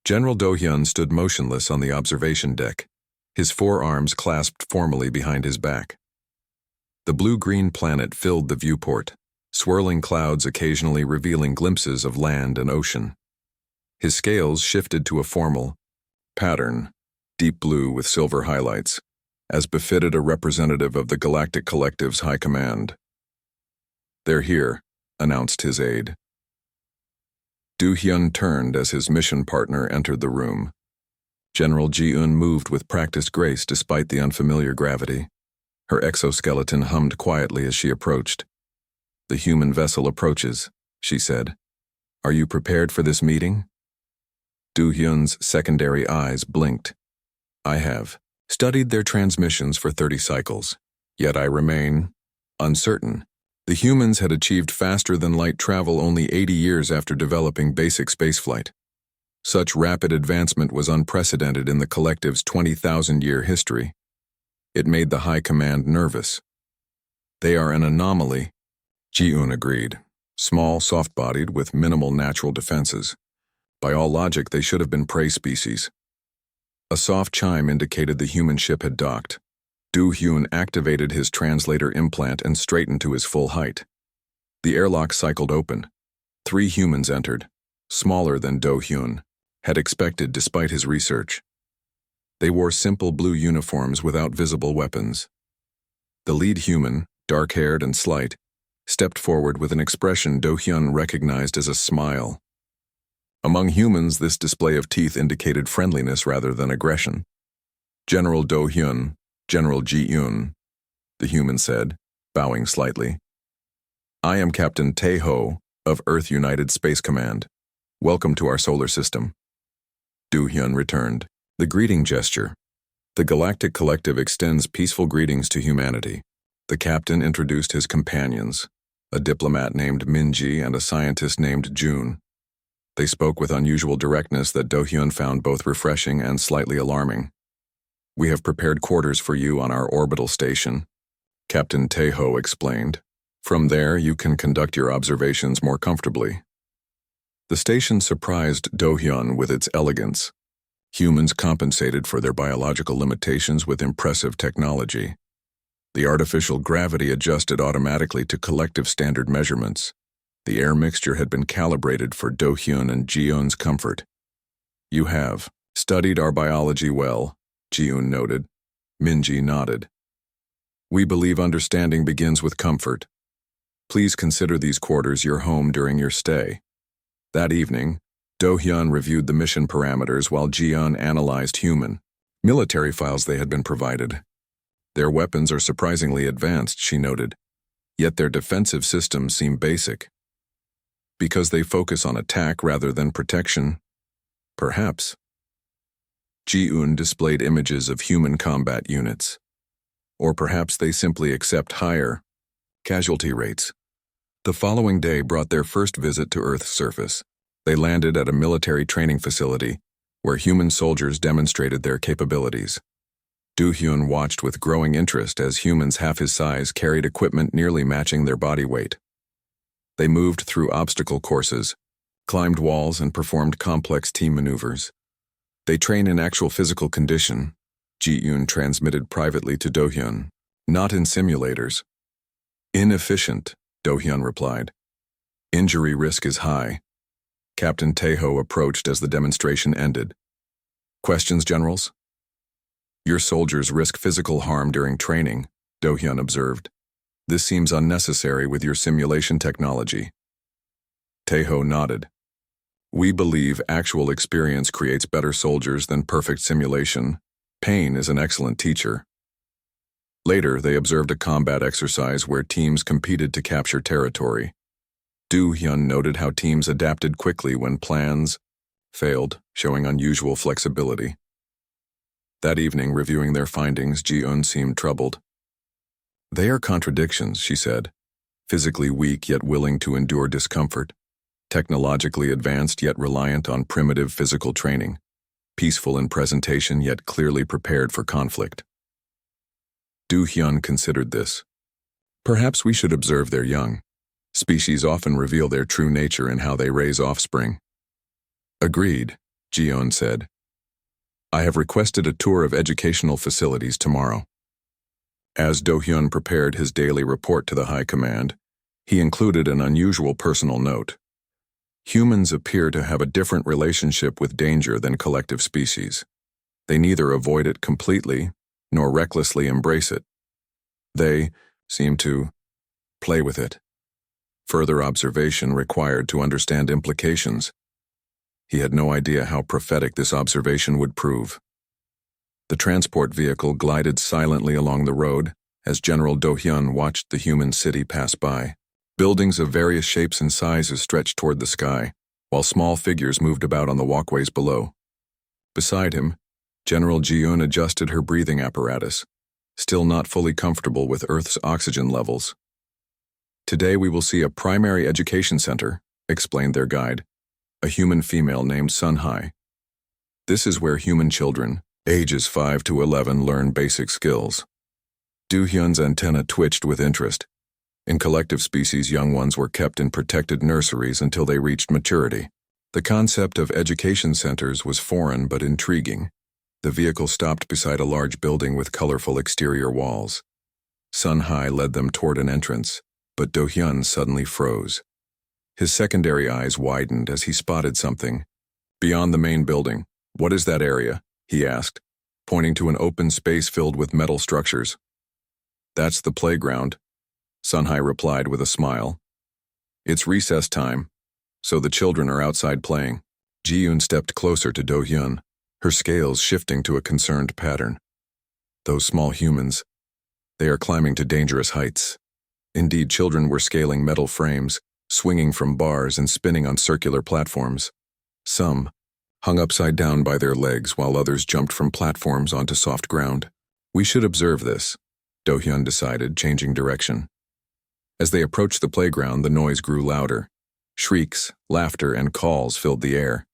General Do-hyun stood motionless on the observation deck, his forearms clasped formally behind his back. The blue-green planet filled the viewport, swirling clouds occasionally revealing glimpses of land and ocean. His scales shifted to a formal pattern, deep blue with silver highlights, as befitted a representative of the Galactic Collective's high command. "They're here," announced his aide. Do-hyun turned as his mission partner entered the room. General Ji-eun moved with practiced grace despite the unfamiliar gravity. Her exoskeleton hummed quietly as she approached. "The human vessel approaches," she said. "Are you prepared for this meeting?" Do-hyun's secondary eyes blinked. "I have studied their transmissions for 30 cycles, yet I remain uncertain." The humans had achieved faster-than-light travel only 80 years after developing basic spaceflight. Such rapid advancement was unprecedented in the Collective's 20,000-year history. It made the High Command nervous. "They are an anomaly," Ji-eun agreed. "Small, soft-bodied, with minimal natural defenses. By all logic, they should have been prey species." A soft chime indicated the human ship had docked. Do-hyun activated his translator implant and straightened to his full height. The airlock cycled open. 3 humans entered, smaller than Do-hyun had expected despite his research. They wore simple blue uniforms without visible weapons. The lead human, dark-haired and slight, stepped forward with an expression Do-hyun recognized as a smile. Among humans, this display of teeth indicated friendliness rather than aggression. "General Do-hyun, General Ji-eun," the human said, bowing slightly. "I am Captain Tae-ho of Earth United Space Command. Welcome to our solar system." Do-hyun returned the greeting gesture. "The Galactic Collective extends peaceful greetings to humanity." The captain introduced his companions, a diplomat named Minji and a scientist named June. They spoke with unusual directness that Do-hyun found both refreshing and slightly alarming. "We have prepared quarters for you on our orbital station," Captain Tae-ho explained. "From there, you can conduct your observations more comfortably." The station surprised Do-hyun with its elegance. Humans compensated for their biological limitations with impressive technology. The artificial gravity adjusted automatically to collective standard measurements. The air mixture had been calibrated for Do-hyun and Ji-eun's comfort. "You have studied our biology well," Ji-eun noted. Minji nodded. "We believe understanding begins with comfort. Please consider these quarters your home during your stay." That evening, Do-hyun reviewed the mission parameters while Ji-eun analyzed human military files they had been provided. "Their weapons are surprisingly advanced," she noted, "yet their defensive systems seem basic." "Because they focus on attack rather than protection?" "Perhaps." Ji-eun displayed images of human combat units. "Or perhaps they simply accept higher casualty rates." The following day brought their first visit to Earth's surface. They landed at a military training facility where human soldiers demonstrated their capabilities. Do-hyun watched with growing interest as humans half his size carried equipment nearly matching their body weight. They moved through obstacle courses, climbed walls, and performed complex team maneuvers. "They train in actual physical condition," Ji-eun transmitted privately to Do-hyun, "not in simulators." "Inefficient," Do-hyun replied. "Injury risk is high." Captain Tae-ho approached as the demonstration ended. "Questions, generals?" "Your soldiers risk physical harm during training," Do-hyun observed. "This seems unnecessary with your simulation technology." Tae-ho nodded. "We believe actual experience creates better soldiers than perfect simulation. Pain is an excellent teacher." Later, they observed a combat exercise where teams competed to capture territory. Do-hyun noted how teams adapted quickly when plans failed, showing unusual flexibility. That evening, reviewing their findings, Ji-eun seemed troubled. "They are contradictions," she said. "Physically weak yet willing to endure discomfort. Technologically advanced yet reliant on primitive physical training. Peaceful in presentation yet clearly prepared for conflict." Do-hyun considered this. "Perhaps we should observe their young. Species often reveal their true nature in how they raise offspring." "Agreed," Ji-yoon said. I have requested a tour of educational facilities tomorrow. As Do-hyun prepared his daily report to the High Command, he included an unusual personal note. Humans appear to have a different relationship with danger than collective species. They neither avoid it completely nor recklessly embrace it. They seem to play with it. Further observation required to understand implications. He had no idea how prophetic this observation would prove. The transport vehicle glided silently along the road as General Do-hyun watched the human city pass by. Buildings of various shapes and sizes stretched toward the sky, while small figures moved about on the walkways below. Beside him, General Ji-yoon adjusted her breathing apparatus, still not fully comfortable with Earth's oxygen levels. Today we will see a primary education center, explained their guide, a human female named Sun-hai. This is where human children, ages 5 to 11, learn basic skills. Do-hyun's antenna twitched with interest. In collective species, young ones were kept in protected nurseries until they reached maturity. The concept of education centers was foreign but intriguing. The vehicle stopped beside a large building with colorful exterior walls. Sun-hai led them toward an entrance, but Do-hyun suddenly froze. His secondary eyes widened as he spotted something. Beyond the main building, what is that area? He asked, pointing to an open space filled with metal structures. That's the playground, Sun-hai replied with a smile. It's recess time, so the children are outside playing. Ji-yoon stepped closer to Do-hyun, her scales shifting to a concerned pattern. Those small humans, they are climbing to dangerous heights. Indeed, children were scaling metal frames, swinging from bars and spinning on circular platforms. Some hung upside down by their legs while others jumped from platforms onto soft ground. We should observe this, Do-hyun decided, changing direction. As they approached the playground, the noise grew louder. Shrieks, laughter, and calls filled the air.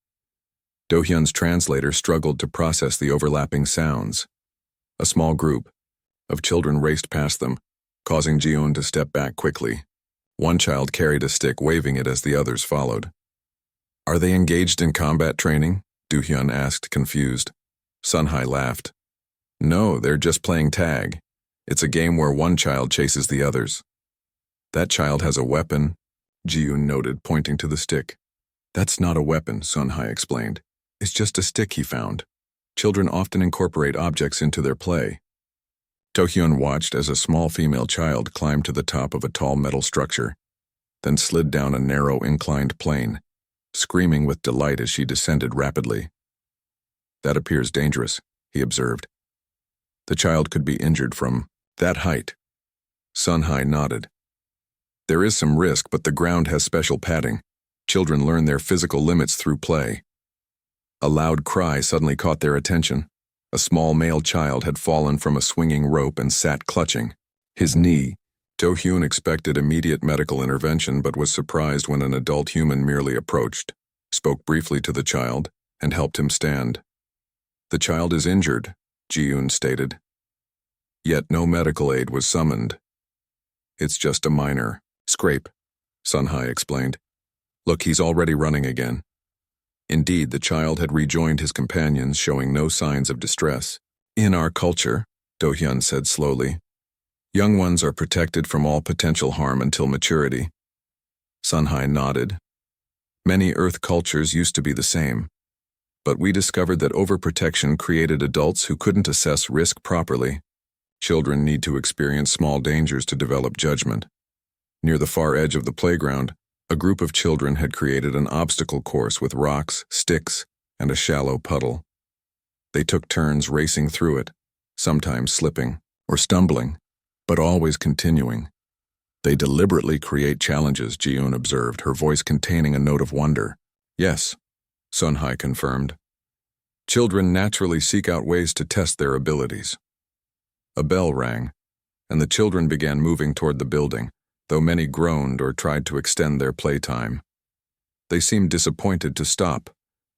Do-hyun's translator struggled to process the overlapping sounds. A small group of children raced past them, causing Ji-yoon to step back quickly. One child carried a stick, waving it as the others followed. Are they engaged in combat training? Do-hyun asked, confused. Sun-hai laughed. No, they're just playing tag. It's a game where one child chases the others. That child has a weapon, Ji-yoon noted, pointing to the stick. That's not a weapon, Sun-hai explained. It's just a stick he found. Children often incorporate objects into their play. Do-hyun watched as a small female child climbed to the top of a tall metal structure, then slid down a narrow inclined plane, screaming with delight as she descended rapidly. That appears dangerous, he observed. The child could be injured from that height. Sun-hai nodded. There is some risk, but the ground has special padding. Children learn their physical limits through play. A loud cry suddenly caught their attention. A small male child had fallen from a swinging rope and sat clutching his knee. Do-hyun expected immediate medical intervention but was surprised when an adult human merely approached, spoke briefly to the child, and helped him stand. The child is injured, Ji-yoon stated. Yet no medical aid was summoned. It's just a minor scrape, Sun-hai explained. Look, he's already running again. Indeed, the child had rejoined his companions, showing no signs of distress. In our culture, Do-hyun said slowly, young ones are protected from all potential harm until maturity. Sun-hai nodded. Many Earth cultures used to be the same, but we discovered that overprotection created adults who couldn't assess risk properly. Children need to experience small dangers to develop judgment. Near the far edge of the playground, a group of children had created an obstacle course with rocks, sticks, and a shallow puddle. They took turns racing through it, sometimes slipping or stumbling, but always continuing. They deliberately create challenges, Ji-yoon observed, her voice containing a note of wonder. Yes, Sun-hai confirmed. Children naturally seek out ways to test their abilities. A bell rang, and the children began moving toward the building, though many groaned or tried to extend their playtime. They seemed disappointed to stop,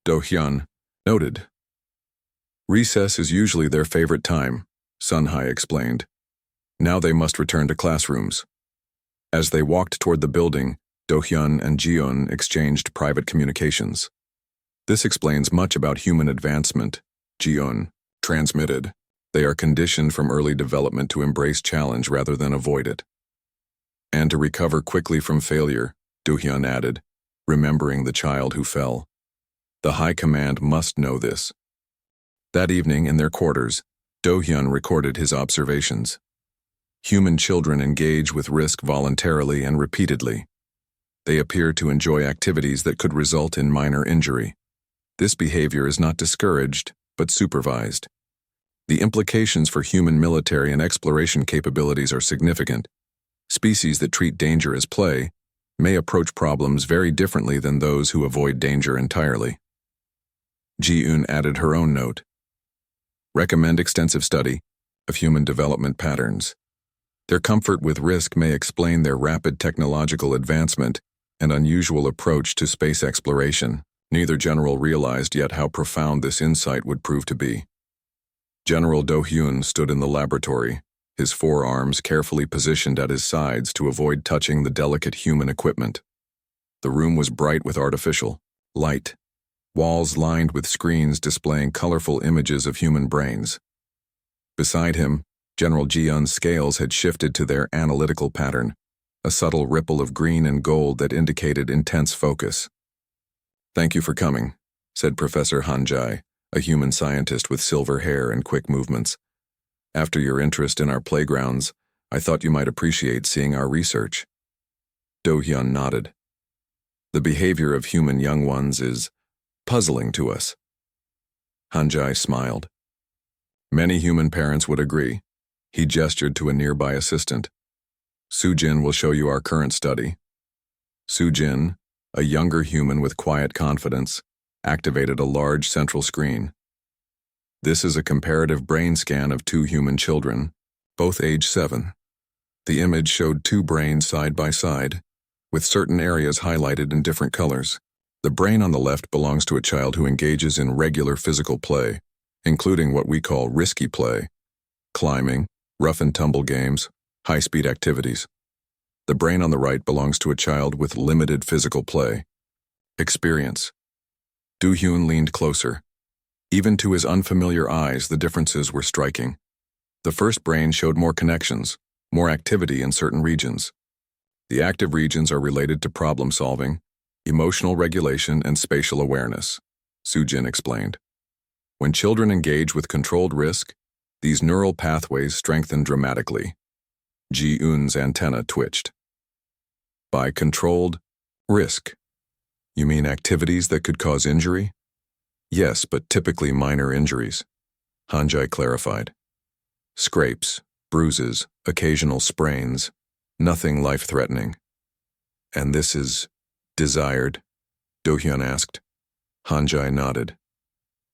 Do-hyun noted. Recess is usually their favorite time, Sun-hai explained. Now they must return to classrooms. As they walked toward the building, Do-hyun and Ji-yoon exchanged private communications. This explains much about human advancement. Ji-un transmitted. They are conditioned from early development to embrace challenge rather than avoid it. And to recover quickly from failure, Do-hyun added, remembering the child who fell. The High Command must know this. That evening, in their quarters, Do-hyun recorded his observations. Human children engage with risk voluntarily and repeatedly. They appear to enjoy activities that could result in minor injury. This behavior is not discouraged, but supervised. The implications for human military and exploration capabilities are significant. Species that treat danger as play may approach problems very differently than those who avoid danger entirely. Ji-un added her own note. Recommend extensive study of human development patterns. Their comfort with risk may explain their rapid technological advancement and unusual approach to space exploration. Neither general realized yet how profound this insight would prove to be. General Do-hyun stood in the laboratory, his forearms carefully positioned at his sides to avoid touching the delicate human equipment. The room was bright with artificial light, walls lined with screens displaying colorful images of human brains. Beside him, General Ji-un's scales had shifted to their analytical pattern, a subtle ripple of green and gold that indicated intense focus. "Thank you for coming," said Professor Han-jae, a human scientist with silver hair and quick movements. "After your interest in our playgrounds, I thought you might appreciate seeing our research." Do-hyun nodded. "The behavior of human young ones is puzzling to us." Han-jae smiled. "Many human parents would agree." He gestured to a nearby assistant. "Soo-jin will show you our current study." Soo-jin, a younger human with quiet confidence, activated a large central screen. "This is a comparative brain scan of 2 human children, both age 7. The image showed 2 brains side by side, with certain areas highlighted in different colors. The brain on the left belongs to a child who engages in regular physical play, including what we call risky play, climbing, rough-and-tumble games, high-speed activities. The brain on the right belongs to a child with limited physical play. Experience." Do-hyun leaned closer. Even to his unfamiliar eyes, the differences were striking. The first brain showed more connections, more activity in certain regions. The active regions are related to problem-solving, emotional regulation, and spatial awareness, Soo-jin explained. When children engage with controlled risk, these neural pathways strengthen dramatically. Ji-un's antenna twitched. "By controlled risk, you mean activities that could cause injury?" "Yes, but typically minor injuries," Han-jae clarified. "Scrapes, bruises, occasional sprains, nothing life-threatening." "And this is desired?" Do-hyun asked. Han-jae nodded.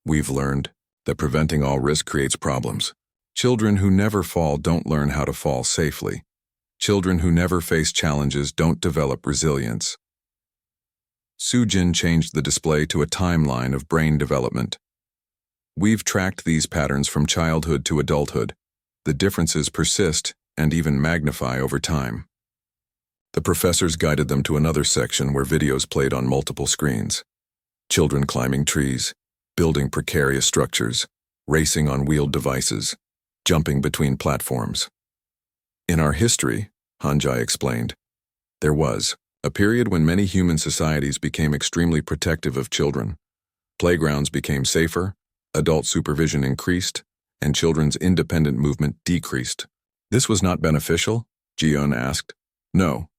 "We've learned that preventing all risk creates problems. Children who never fall don't learn how to fall safely. Children who never face challenges don't develop resilience." Soo-jin changed the display to a timeline of brain development. "We've tracked these patterns from childhood to adulthood. The differences persist and even magnify over time." The professors guided them to another section where videos played on multiple screens. Children climbing trees, building precarious structures, racing on wheeled devices, jumping between platforms. "In our history," Han-jae explained, "there was a period when many human societies became extremely protective of children. Playgrounds became safer, adult supervision increased, and children's independent movement decreased." "This was not beneficial?" Ji-un asked. "No.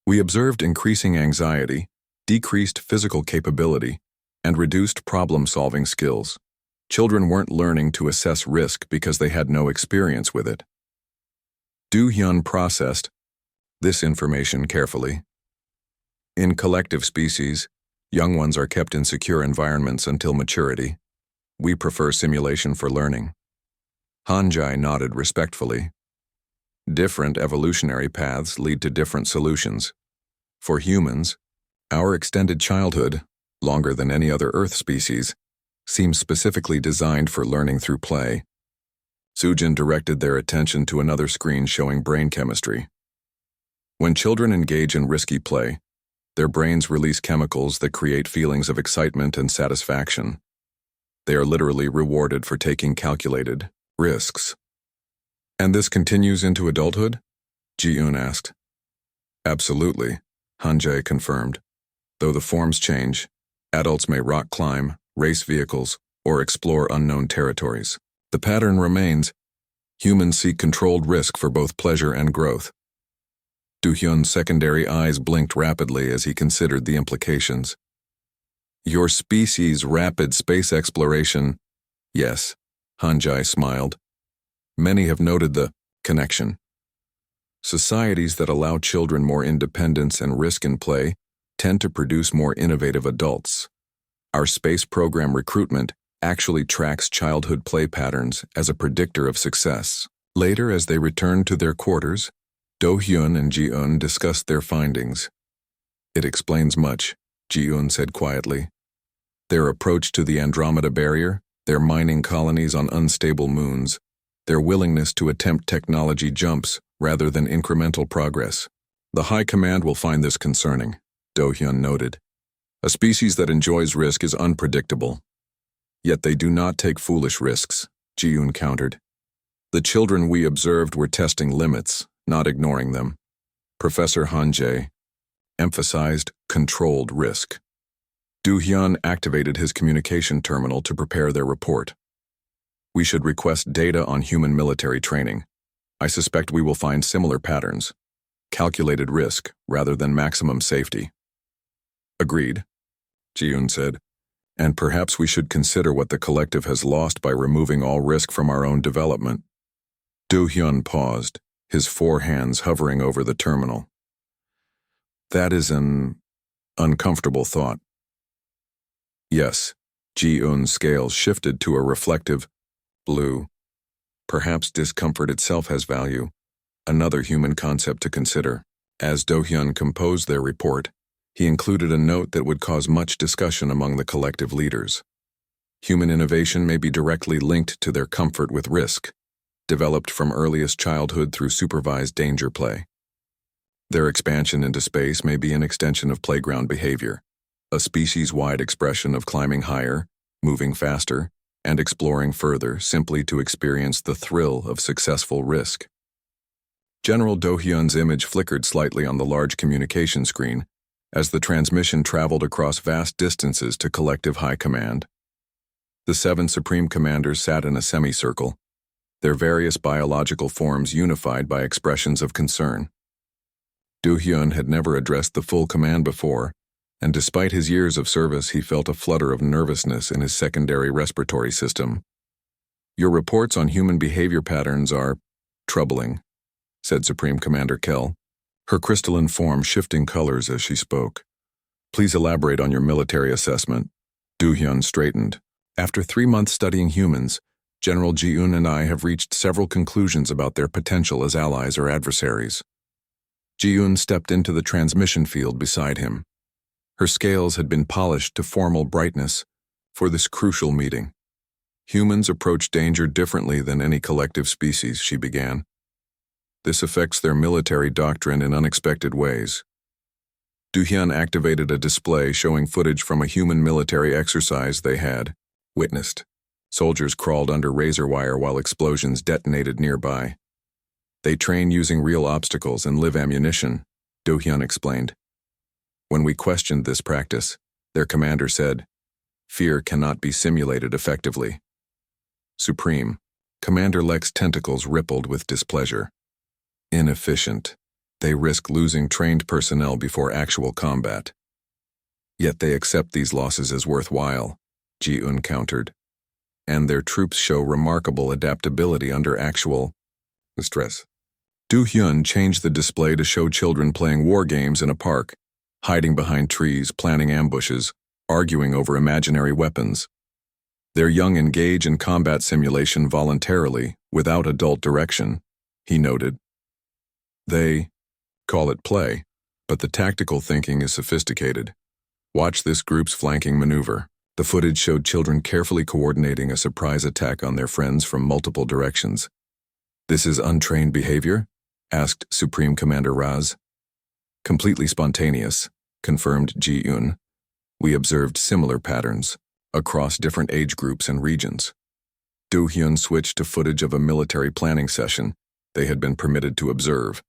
We observed increasing anxiety, decreased physical capability, and reduced problem-solving skills. Children weren't learning to assess risk because they had no experience with it." Do-hyun processed this information carefully. "In collective species, young ones are kept in secure environments until maturity. We prefer simulation for learning." Han-jae nodded respectfully. "Different evolutionary paths lead to different solutions. For humans, our extended childhood, longer than any other Earth species, seems specifically designed for learning through play." Soo-jin directed their attention to another screen showing brain chemistry. "When children engage in risky play, Their brains release chemicals that create feelings of excitement and satisfaction. They are literally rewarded for taking calculated risks. And this continues into adulthood? Ji-eun asked. Absolutely, Han-jae confirmed. Though the forms change, adults may rock climb, race vehicles, or explore unknown territories. The pattern remains. Humans seek controlled risk for both pleasure and growth. Do-hyun's secondary eyes blinked rapidly as he considered the implications. Your species' rapid space exploration? Yes, Han-jae smiled. Many have noted the connection. Societies that allow children more independence and risk in play tend to produce more innovative adults. Our space program recruitment actually tracks childhood play patterns as a predictor of success. Later, as they returned to their quarters, Do-hyun and Ji-eun discussed their findings. It explains much, Ji-eun said quietly. Their approach to the Andromeda Barrier, their mining colonies on unstable moons, their willingness to attempt technology jumps rather than incremental progress. The High Command will find this concerning, Do-hyun noted. A species that enjoys risk is unpredictable. Yet they do not take foolish risks, Ji-eun countered. The children we observed were testing limits, not ignoring them. Professor Han-jae emphasized controlled risk. Do-hyun activated his communication terminal to prepare their report. We should request data on human military training. I suspect we will find similar patterns. Calculated risk rather than maximum safety. Agreed, Ji-eun said. And perhaps we should consider what the collective has lost by removing all risk from our own development. Do-hyun paused, his four hands hovering over the terminal. That is an uncomfortable thought. Yes, Ji-eun's scales shifted to a reflective blue. Perhaps discomfort itself has value, another human concept to consider. As Do-hyun composed their report, he included a note that would cause much discussion among the collective leaders. Human innovation may be directly linked to their comfort with risk, developed from earliest childhood through supervised danger play. Their expansion into space may be an extension of playground behavior, a species-wide expression of climbing higher, moving faster, and exploring further simply to experience the thrill of successful risk. General Do-hyun's image flickered slightly on the large communication screen as the transmission traveled across vast distances to collective high command. The 7 supreme commanders sat in a semicircle, their various biological forms unified by expressions of concern. Do-hyun had never addressed the full command before, and despite his years of service, he felt a flutter of nervousness in his secondary respiratory system. Your reports on human behavior patterns are troubling, said Supreme Commander Kell, her crystalline form shifting colors as she spoke. Please elaborate on your military assessment. Do-hyun straightened. After 3 months studying humans, General Ji-eun and I have reached several conclusions about their potential as allies or adversaries. Ji-eun stepped into the transmission field beside him. Her scales had been polished to formal brightness for this crucial meeting. Humans approach danger differently than any collective species, she began. This affects their military doctrine in unexpected ways. Do-hyun activated a display showing footage from a human military exercise they had witnessed. Soldiers crawled under razor wire while explosions detonated nearby. They train using real obstacles and live ammunition, Do-hyun explained. When we questioned this practice, their commander said, fear cannot be simulated effectively. Supreme, Commander Lek's tentacles rippled with displeasure. Inefficient. They risk losing trained personnel before actual combat. Yet they accept these losses as worthwhile, Ji-eun countered. And their troops show remarkable adaptability under actual stress. Do-hyun changed the display to show children playing war games in a park, hiding behind trees, planning ambushes, arguing over imaginary weapons. Their young engage in combat simulation voluntarily, without adult direction, he noted. They call it play, but the tactical thinking is sophisticated. Watch this group's flanking maneuver. The footage showed children carefully coordinating a surprise attack on their friends from multiple directions. This is untrained behavior? Asked Supreme Commander Raz. Completely spontaneous, confirmed Ji-un. We observed similar patterns across different age groups and regions. Do-hyun switched to footage of a military planning session they had been permitted to observe.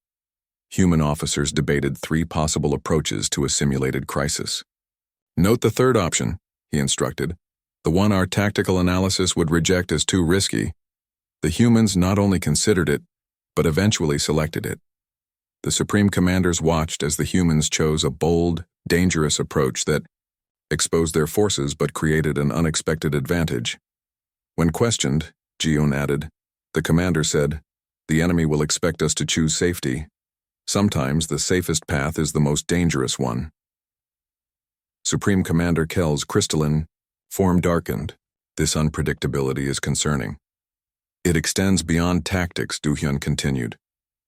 Human officers debated 3 possible approaches to a simulated crisis. Note the third option, he instructed, the one our tactical analysis would reject as too risky. The humans not only considered it, but eventually selected it. The Supreme Commanders watched as the humans chose a bold, dangerous approach that exposed their forces but created an unexpected advantage. When questioned, Ji-un added, the commander said, the enemy will expect us to choose safety. Sometimes the safest path is the most dangerous one. Supreme Commander Kell's crystalline form darkened. This unpredictability is concerning. It extends beyond tactics, Do-hyun continued.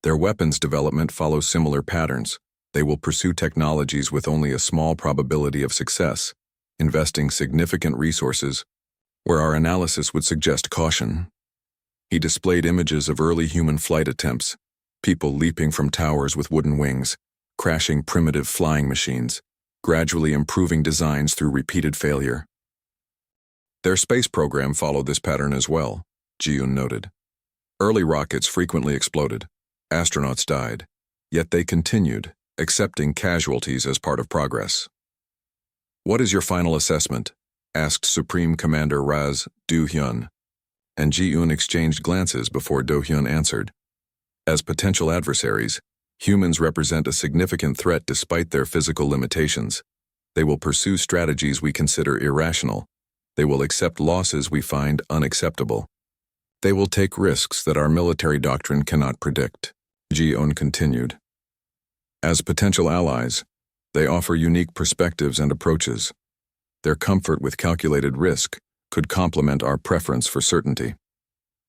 Their weapons development follows similar patterns. They will pursue technologies with only a small probability of success, investing significant resources where our analysis would suggest caution. He displayed images of early human flight attempts, people leaping from towers with wooden wings, crashing primitive flying machines, gradually improving designs through repeated failure. Their space program followed this pattern as well, Ji-un noted. Early rockets frequently exploded. Astronauts died. Yet they continued, accepting casualties as part of progress. What is your final assessment? Asked Supreme Commander Raz Do-hyun, and Ji-un exchanged glances before Do-hyun answered. As potential adversaries, humans represent a significant threat despite their physical limitations. They will pursue strategies we consider irrational. They will accept losses we find unacceptable. They will take risks that our military doctrine cannot predict, Ji-un continued. As potential allies, they offer unique perspectives and approaches. Their comfort with calculated risk could complement our preference for certainty.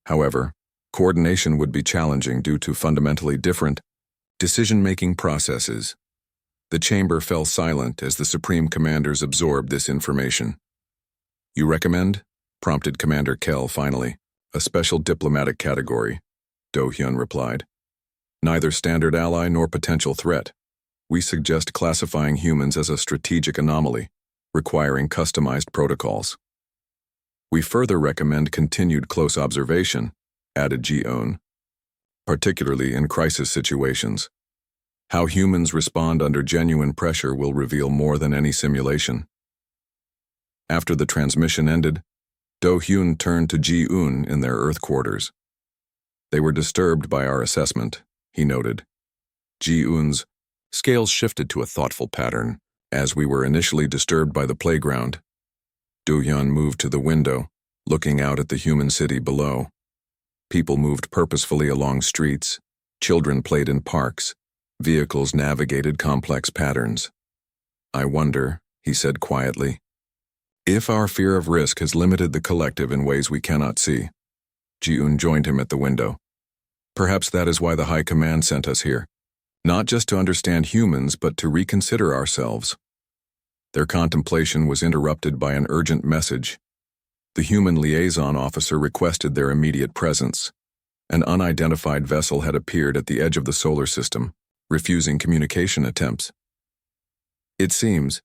However, coordination would be challenging due to fundamentally different decision-making processes. The chamber fell silent as the Supreme Commanders absorbed this information. You recommend? Prompted Commander Kell finally. A special diplomatic category, Do-hyun replied. Neither standard ally nor potential threat. We suggest classifying humans as a strategic anomaly, requiring customized protocols. We further recommend continued close observation, added Ji-un, particularly in crisis situations. How humans respond under genuine pressure will reveal more than any simulation. After the transmission ended, Do-hyun turned to Ji-un in their Earth quarters. They were disturbed by our assessment, he noted. Ji-un's scales shifted to a thoughtful pattern, as we were initially disturbed by the playground. Do-hyun moved to the window, looking out at the human city below. People moved purposefully along streets, children played in parks, vehicles navigated complex patterns. I wonder, he said quietly, if our fear of risk has limited the collective in ways we cannot see. Ji-un joined him at the window. Perhaps that is why the High Command sent us here, not just to understand humans, but to reconsider ourselves. Their contemplation was interrupted by an urgent message. The human liaison officer requested their immediate presence. An unidentified vessel had appeared at the edge of the solar system, refusing communication attempts. It seems,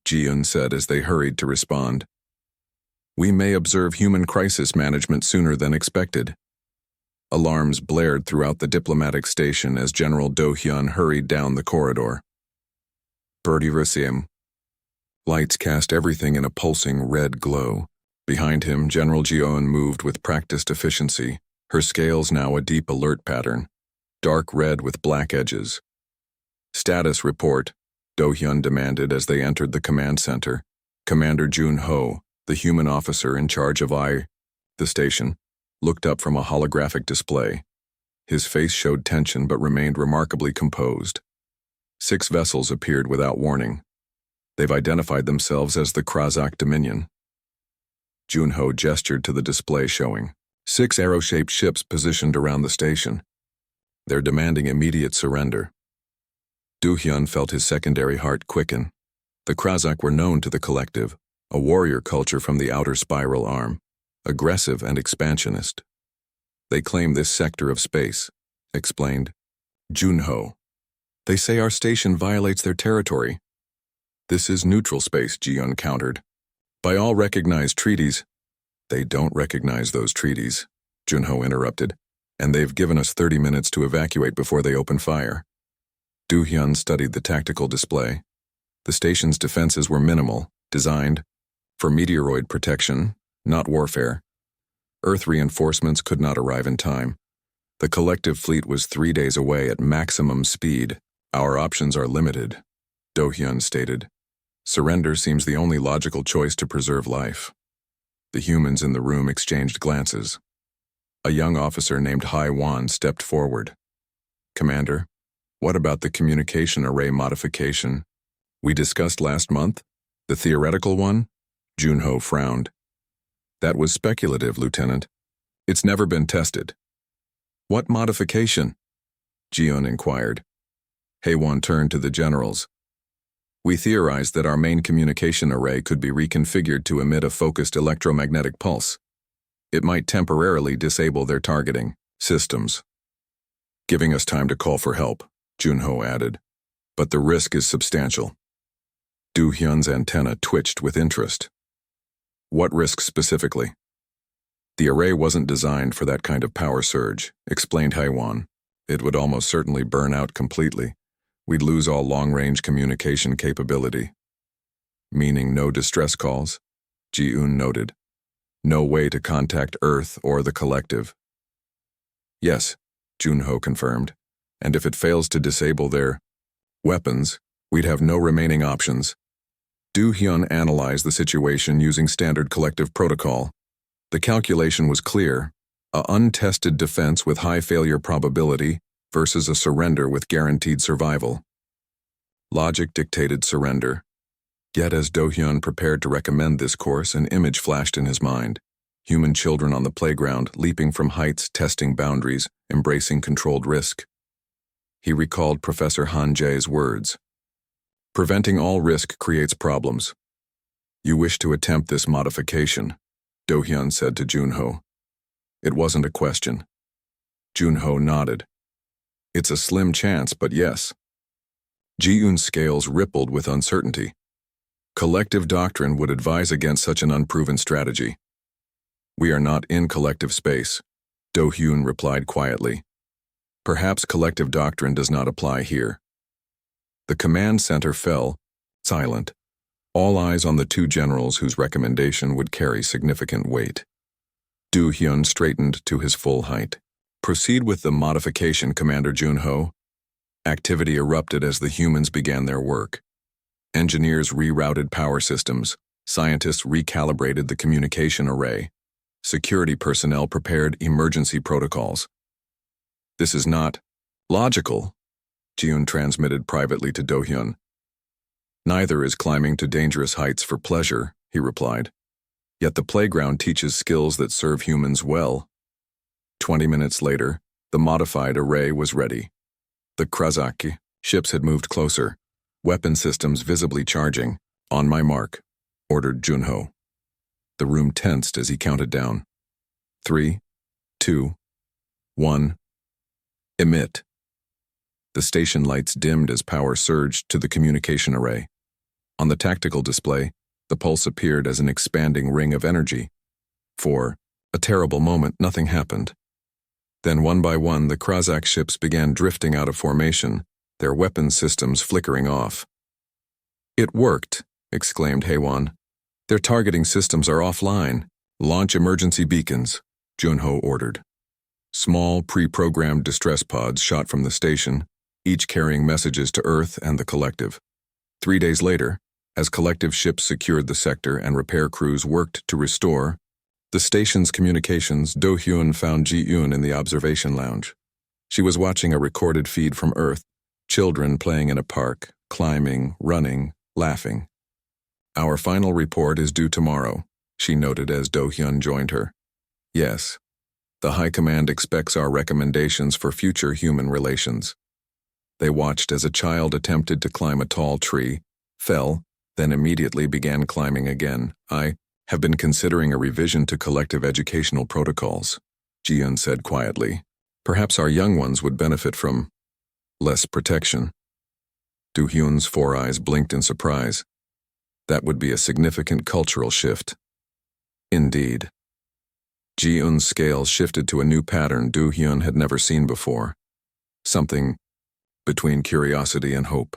Ji-un said as they hurried to respond, we may observe human crisis management sooner than expected. Alarms blared throughout the diplomatic station as General Do-hyun hurried down the corridor. Birdie Rusiem. Lights cast everything in a pulsing red glow. Behind him, General Ji-un moved with practiced efficiency, her scales now a deep alert pattern, dark red with black edges. Status report, Do-hyun demanded as they entered the command center. Commander Jun-ho, the human officer in charge of the station, looked up from a holographic display. His face showed tension but remained remarkably composed. 6 vessels appeared without warning. They've identified themselves as the Krazak Dominion. Jun-ho gestured to the display showing 6 arrow-shaped ships positioned around the station. They're demanding immediate surrender. Do-hyun felt his secondary heart quicken. The Krazak were known to the collective, a warrior culture from the outer spiral arm, aggressive and expansionist. They claim this sector of space, explained Jun-ho. They say our station violates their territory. This is neutral space, Ji-Yun countered. By all recognized treaties. They don't recognize those treaties, Junho interrupted, and they've given us 30 minutes to evacuate before they open fire. Do-hyun studied the tactical display. The station's defenses were minimal, designed for meteoroid protection, not warfare. Earth reinforcements could not arrive in time. The collective fleet was 3 days away at maximum speed. Our options are limited, Do-hyun stated. Surrender seems the only logical choice to preserve life. The humans in the room exchanged glances. A young officer named Hai-Wan stepped forward. Commander, what about the communication array modification we discussed last month? The theoretical one? Junho frowned. That was speculative, Lieutenant. It's never been tested. What modification? Ji-Yun inquired. Hai-Wan turned to the generals. We theorized that our main communication array could be reconfigured to emit a focused electromagnetic pulse. It might temporarily disable their targeting systems. Giving us time to call for help, Junho added. But the risk is substantial. Do-hyun's antenna twitched with interest. What risk specifically? The array wasn't designed for that kind of power surge, explained Hai-Wan. It would almost certainly burn out completely. We'd lose all long-range communication capability. Meaning no distress calls, Ji-Eun noted. No way to contact Earth or the collective. Yes, Junho confirmed. And if it fails to disable their weapons, we'd have no remaining options. Do-hyun analyzed the situation using standard collective protocol. The calculation was clear: a untested defense with high failure probability versus a surrender with guaranteed survival. Logic dictated surrender. Yet as Do-hyun prepared to recommend this course, an image flashed in his mind. Human children on the playground, leaping from heights, testing boundaries, embracing controlled risk. He recalled Professor Han Jae's words. Preventing all risk creates problems. You wish to attempt this modification, Do-hyun said to Junho. It wasn't a question. Junho nodded. It's a slim chance, but yes. Ji-Eun's scales rippled with uncertainty. Collective doctrine would advise against such an unproven strategy. We are not in collective space, Do-hyun replied quietly. Perhaps collective doctrine does not apply here. The command center fell, silent, all eyes on the two generals whose recommendation would carry significant weight. Do-hyun straightened to his full height. Proceed with the modification, Commander Junho. Activity erupted as the humans began their work. Engineers rerouted power systems. Scientists recalibrated the communication array. Security personnel prepared emergency protocols. This is not logical, Ji-Eun transmitted privately to Do-hyun. Neither is climbing to dangerous heights for pleasure, he replied. Yet the playground teaches skills that serve humans well. 20 minutes later, the modified array was ready. The Krasaki ships had moved closer, weapon systems visibly charging. On my mark, ordered Junho. The room tensed as he counted down. 3, 2, 1. Emit. The station lights dimmed as power surged to the communication array. On the tactical display, the pulse appeared as an expanding ring of energy. For a terrible moment, nothing happened. Then one by one, the Krasak ships began drifting out of formation, their weapon systems flickering off. It worked, exclaimed Hai-Wan. Their targeting systems are offline. Launch emergency beacons, Junho ordered. Small, pre-programmed distress pods shot from the station, each carrying messages to Earth and the collective. 3 days later, as collective ships secured the sector and repair crews worked to restore the station's communications, Do-hyun found Ji-Eun in the observation lounge. She was watching a recorded feed from Earth, children playing in a park, climbing, running, laughing. Our final report is due tomorrow, she noted as Do-hyun joined her. Yes, the High Command expects our recommendations for future human relations. They watched as a child attempted to climb a tall tree, fell, then immediately began climbing again. I have been considering a revision to collective educational protocols, Ji-Eun said quietly. Perhaps our young ones would benefit from less protection. Do-hyun's 4 eyes blinked in surprise. That would be a significant cultural shift. Indeed. Ji-eun's scales shifted to a new pattern Do-hyun had never seen before. Something between curiosity and hope.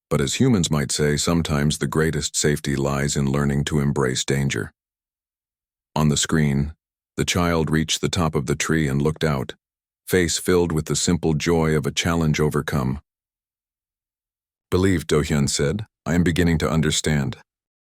But as humans might say, sometimes the greatest safety lies in learning to embrace danger. On the screen, the child reached the top of the tree and looked out, face filled with the simple joy of a challenge overcome. "Believe," Do-hyun said, "I am beginning to understand."